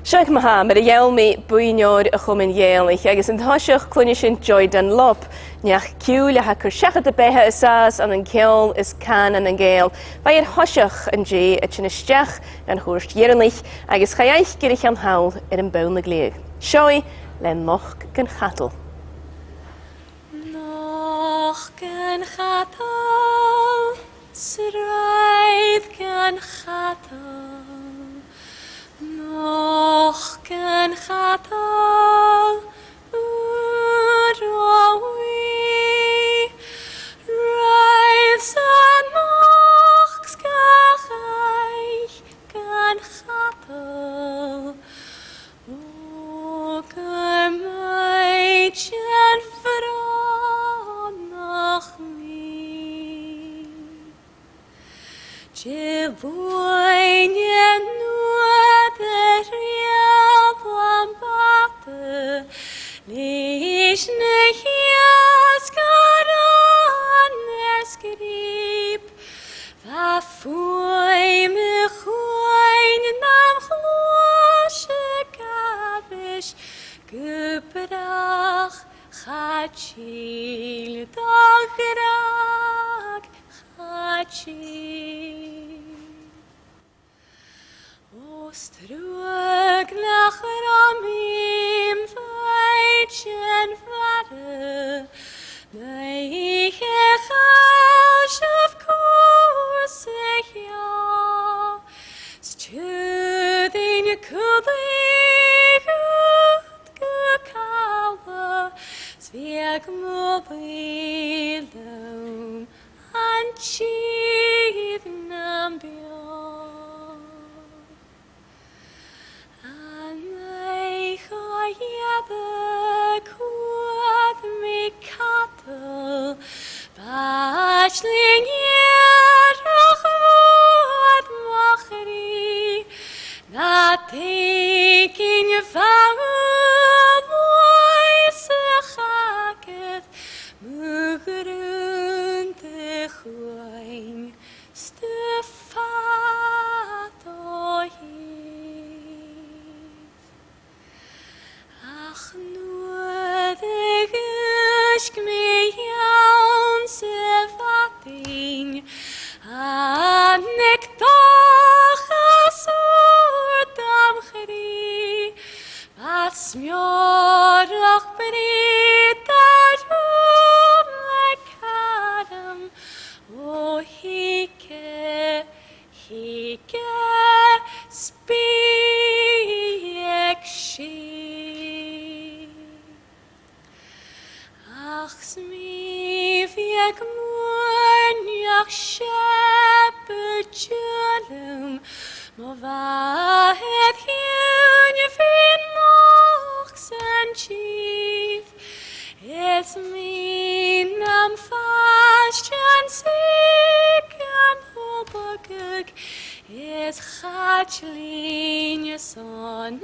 Siach maha, mar a mi bwynio'r y chwm yn ich agos yn thosioch clwyni sy'n joy dan lop. Niach ciwl a hacr siachad y beha ysas an yn ceol ys can an yn gael. Fai yr hosioch yn gi y chyn ysdiach gan hwrst ieranlich agos chaiaich gyrich an hawl yn bawn y glir. Sioi le moch gan chatl. Moch gan chatl, sraidd gan chatl. Moch gan chatl, raidd sy'n mochs gachaich gan chatl. O gymaint yn ffronach mi. Jefwyn yn nwyd yr ield am bata, leis na hias garan esgrib, fa fwy me chwain nam chwas y gafish, gybrach chachil dograg chachil. O strwg nach ramim feitchen vare, neich echaus of course ja, stjudin je kudig ut gekawa, zwieg mobilum an chid nam Bachling yerach vod machri, na tekin je vouw voice chaketh, mugrun te chwain, stefat ohiv. Ach nodig ishk me sevating anek toch asurt am chri vas mjorach britarum lekaram o hike spiek shi ach smi viek Ach shepherd chulum, mo vahet hiun je fin nochs en chief. Es min am fast en sick am hobagug, es chatchlin je son